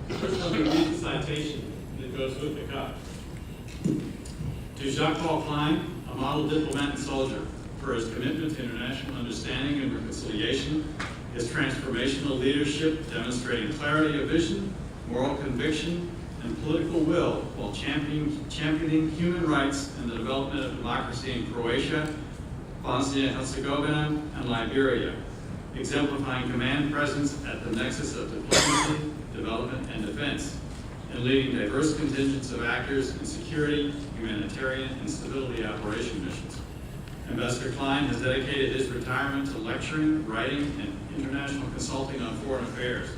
First, let me read the citation that goes with the cup. To Jacques-Paul Klein, a model diplomat and soldier, for his commitment to international understanding and reconciliation, his transformational leadership demonstrating clarity of vision, moral conviction, and political will while championing human rights and the development of democracy in Croatia, Bosnia and Herzegovina, and Liberia, exemplifying command presence at the nexus of diplomacy, development, and defense, and leading diverse contingents of actors in security, humanitarian, and stability operation missions. Ambassador Klein has dedicated his retirement to lecturing, writing, and international consulting on foreign affairs.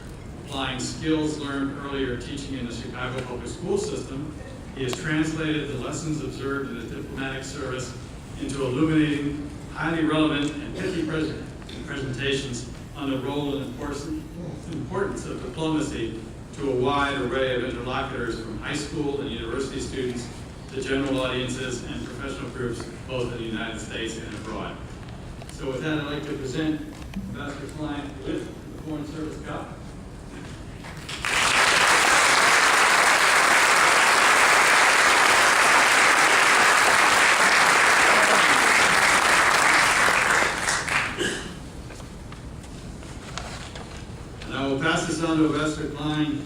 Applying skills learned earlier teaching in the Chicago public school system, he has translated the lessons observed in his diplomatic service into illuminating, highly relevant, and pithy presentations on the role and importance of diplomacy to a wide array of interlocutors, from high school and university students to general audiences and professional groups, both in the United States and abroad. So with that, I'd like to present Ambassador Klein with the Foreign Service Cup. And I will pass this on to Ambassador Klein,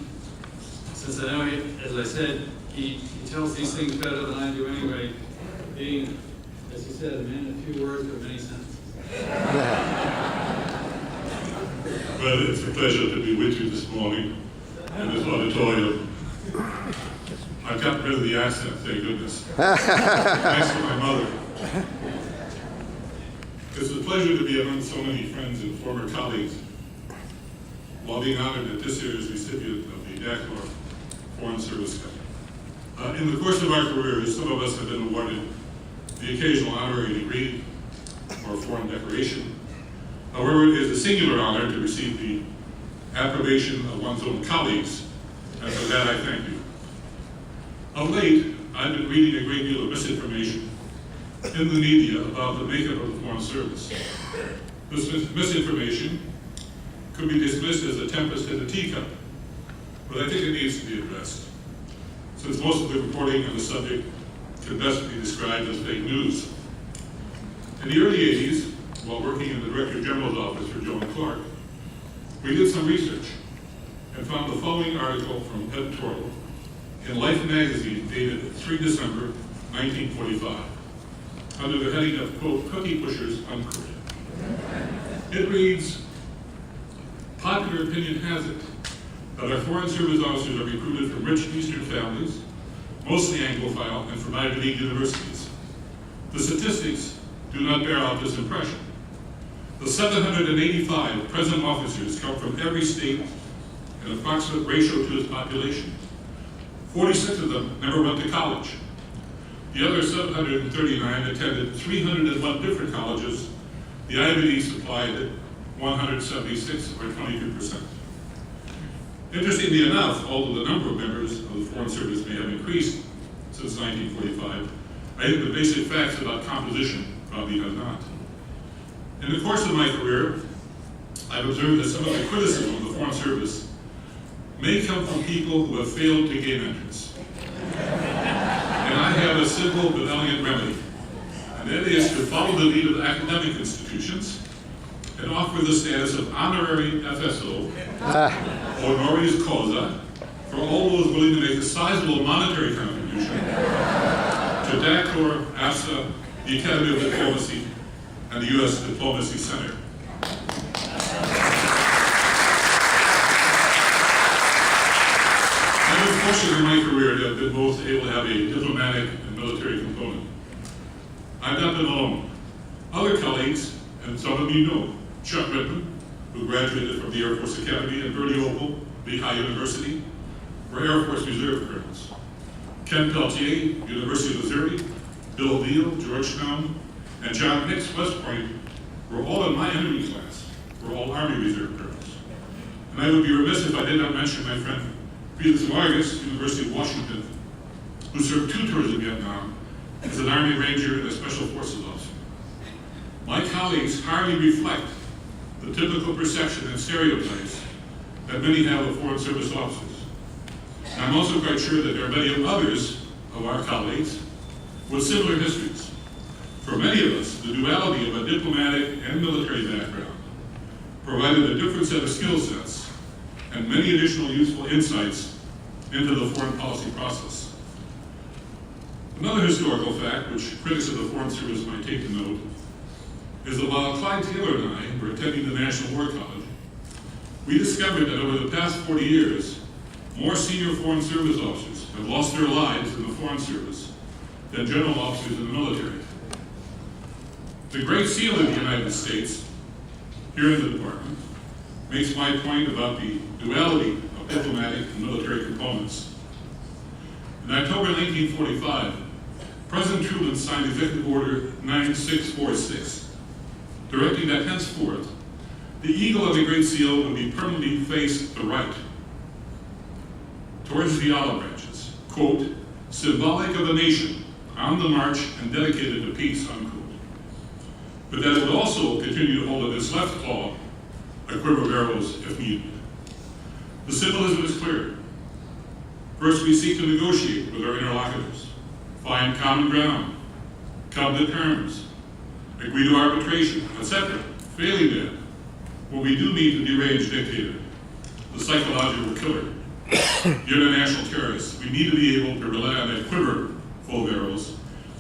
since I know, as I said, he tells these things better than I do anyway, being, as he said, a man of few words but many sentences. Well, it's a pleasure to be with you this morning in this auditorium. I've gotten rid of the accent, thank goodness. Thanks to my mother. It's a pleasure to be among so many friends and former colleagues while being honored that this year's recipient of the DACOR Foreign Service Cup. In the course of our careers, some of us have been awarded the occasional honorary degree or foreign decoration. However, it is a singular honor to receive the approbation of one's own colleagues, and for that I thank you. Of late, I've been reading a great deal of misinformation in the media about the makeup of the Foreign Service. This misinformation could be dismissed as a tempest in a teacup, but I think it needs to be addressed, since most of the reporting on the subject can best be described as fake news. In the early 80s, while working in the Director General's office for Joan Clark, we did some research and found the following article from editorial in Life magazine dated 3 December 1945, under the heading of, quote, "Cookie Pushers," unquote. It reads, "Popular opinion has it that our Foreign Service officers are recruited from rich Eastern families, mostly Anglophile, and from Ivy League universities. The statistics do not bear out this impression. The 785 present officers come from every state in approximate ratio to its population. 46 of them never went to college. The other 739 attended 301 different colleges. The Ivy League supplied 176, or 22%. Interestingly enough, although the number of members of the Foreign Service may have increased since 1945, I think the basic facts about composition probably have not. In the course of my career, I've observed that some of the criticism of the Foreign Service may come from people who have failed to gain entrance. And I have a simple but elegant remedy, and that is to follow the lead of academic institutions and offer the status of honorary FSO, honoris causa, for all those willing to make a sizable monetary contribution to DACOR, AFSA, the Academy of Diplomacy, and the U.S. Diplomacy Center. I've been fortunate in my career to have been both able to have a diplomatic and military component. I've not been alone. Other colleagues, and some of you know, Chuck Rittman, who graduated from the Air Force Academy, and Bernie Opel, Lehigh University, were Air Force Reserve colonels. Ken Peltier, University of Missouri, Bill Deal, Georgetown, and John Hicks, West Point, were all in my enemy class, were all Army Reserve colonels. And I would be remiss if I did not mention my friend Felix Vargas, University of Washington, who served 2 tours in Vietnam as an Army Ranger and a Special Forces officer. My colleagues hardly reflect the typical perception and stereotypes that many have of Foreign Service officers. And I'm also quite sure that there are many others of our colleagues with similar histories. For many of us, the duality of a diplomatic and military background provided a different set of skill sets and many additional useful insights into the foreign policy process. Another historical fact, which critics of the Foreign Service might take to note, is that while Clyde Taylor and I were attending the National War College, we discovered that over the past 40 years, more senior Foreign Service officers have lost their lives in the Foreign Service than general officers in the military. The Great Seal of the United States, here in the department, makes my point about the duality of diplomatic and military components. In October 1945, President Truman signed Executive Order 9646, directing that henceforth, the eagle of the Great Seal would be permanently faced the right, towards the olive branches, quote, symbolic of a nation on the march and dedicated to peace, unquote. But that it would also continue to hold in its left claw a quiver of arrows if needed. The symbolism is clear. First, we seek to negotiate with our interlocutors, find common ground, come to terms, agree to arbitration, etc. Failing that, when we do meet the deranged dictator, the psychological killer, the international terrorist, we need to be able to rely on that quiver full of arrows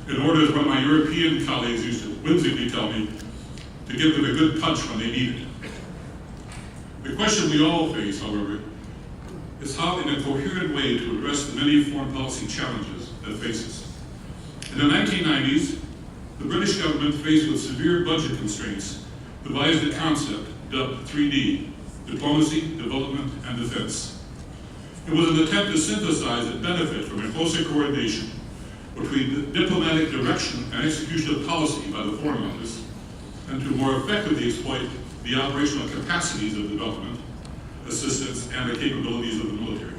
in order, as one of my European colleagues used to whimsically tell me, to give them a good punch when they need it. The question we all face, however, is how in a coherent way to address the many foreign policy challenges that face us. In the 1990s, the British government, faced with severe budget constraints, devised a concept dubbed 3D, diplomacy, development, and defense. It was an attempt to synthesize the benefit from a closer coordination between the diplomatic direction and execution of policy by the Foreign Office, and to more effectively exploit the operational capacities of development, assistance, and the capabilities of the military.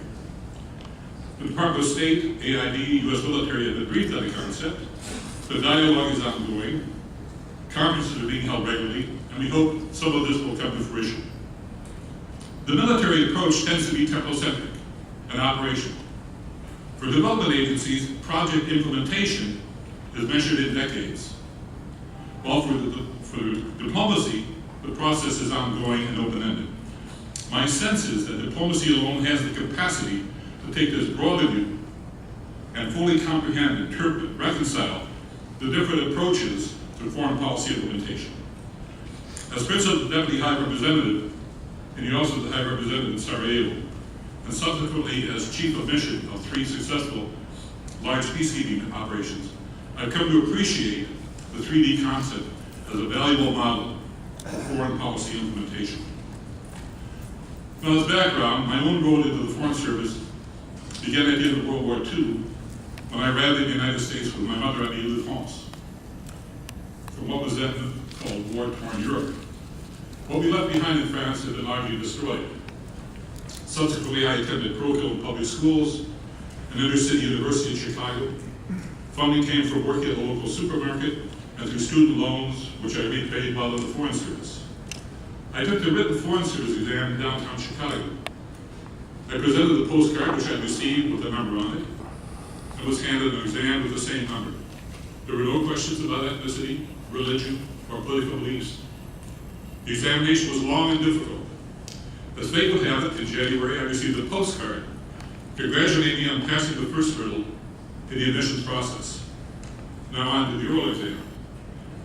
The Department of State, AID, U.S. military have been briefed on the concept. The dialogue is ongoing. Conferences are being held regularly, and we hope some of this will come to fruition. The military approach tends to be technocentric and operational. For development agencies, project implementation is measured in decades, while for diplomacy, the process is ongoing and open-ended. My sense is that diplomacy alone has the capacity to take this broader view and fully comprehend, interpret, reconcile the different approaches to foreign policy implementation. As Principal Deputy High Representative in the Office of the High Representative in Sarajevo, and subsequently as Chief of Mission of 3 successful large peacekeeping operations, I've come to appreciate the 3D concept as a valuable model for foreign policy implementation. Now, as background, my own road into the Foreign Service began at the end of World War II, when I arrived in the United States with my mother on the Ile de France, from what was then called war-torn Europe. What we left behind in France had been largely destroyed. Subsequently, I attended parochial public schools, an inner-city university in Chicago. Funding came from working at a local supermarket and through student loans, which I repaid while in the Foreign Service. I took the written Foreign Service exam in downtown Chicago. I presented the postcard, which I received with a number on it, and was handed an exam with the same number. There were no questions about ethnicity, religion, or political beliefs. The examination was long and difficult. As fate would have it, in January, I received a postcard congratulating me on passing the first hurdle in the admissions process. Now on to the oral exam.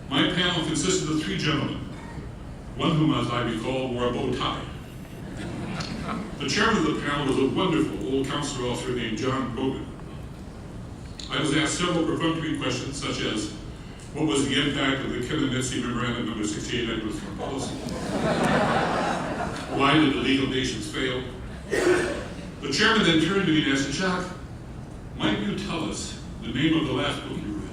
My panel consisted of 3 gentlemen, one whom, as I recall, wore a bow tie. The chairman of the panel was a wonderful old consular officer named John Bogan. I was asked several perfunctory questions, such as, what was the impact of the Kennedy Memorandum number 68 on foreign policy? Why did the legal nations fail? The chairman then turned to me and asked, Jacques, might you tell us the name of the last book you read?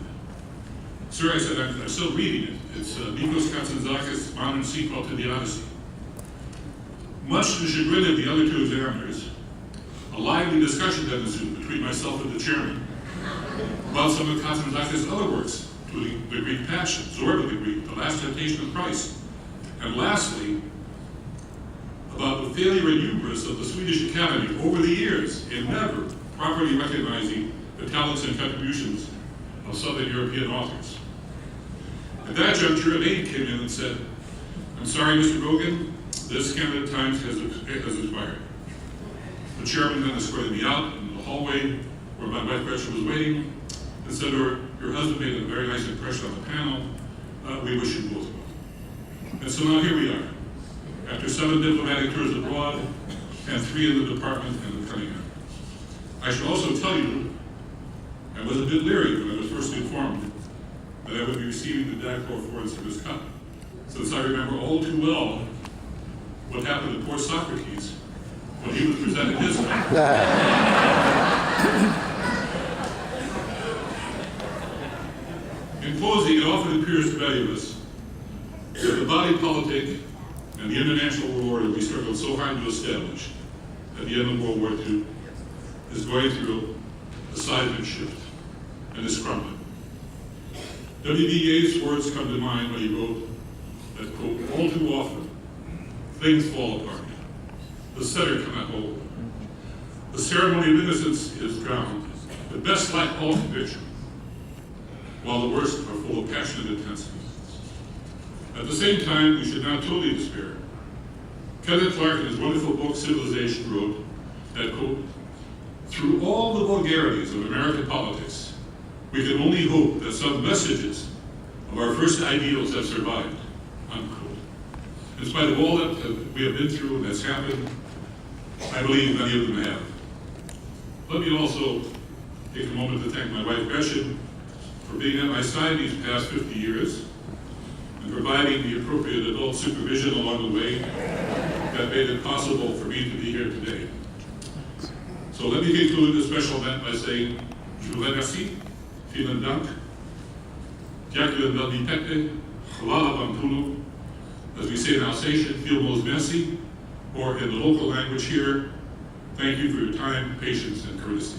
Sir, I said, I'm still reading it. It's Nikos Kazantzakis' Modern Sequel to the Odyssey. Much to the chagrin of the other 2 examiners, a lively discussion then ensued between myself and the chairman about some of Kazantzakis' other works, including The Greek Passion, Zorba the Greek, The Last Temptation of Christ, and lastly, about the failure and hubris of the Swedish Academy over the years in never properly recognizing the talents and contributions of Southern European authors. At that juncture, an aide came in and said, "I'm sorry, Mr. Rogan, this candidate times has expired." The chairman then escorted me out in the hallway where my wife Gretchen was waiting and said, "Your husband made a very nice impression on the panel. We wish you both well." And so now here we are, after 7 diplomatic tours abroad and 3 in the department and the Cunningham. I should also tell you, I was a bit leery when I was first informed that I would be receiving the Dacor Foreign Service Cup, since I remember all too well what happened to poor Socrates when he was presented his cup. In closing, it often appears to many of us that the body politic and the international world order we struggled so hard to establish at the end of World War II is going through a seismic shift and is crumbling. W.B. Yeats' words come to mind when he wrote that, quote, "All too often, things fall apart. The center cannot hold. The ceremony of innocence is drowned. The best lack all conviction, while the worst are full of passionate intensity." At the same time, we should not totally despair. Kenneth Clark, in his wonderful book, Civilization, wrote that, quote, "Through all the vulgarities of American politics, we can only hope that some vestiges of our first ideals have survived," unquote. In spite of all that we have been through and that's happened, I believe many of them have. Let me also take a moment to thank my wife, Gretchen, for being at my side these past 50 years and providing the appropriate adult supervision along the way that made it possible for me to be here today. So let me conclude this special event by saying, je vous remercie, vielen Dank, ďakujem veľmi pekne, chvála vám puno, as we say in Alsatian, vielmals merci, or in the local language here, thank you for your time, patience, and courtesy.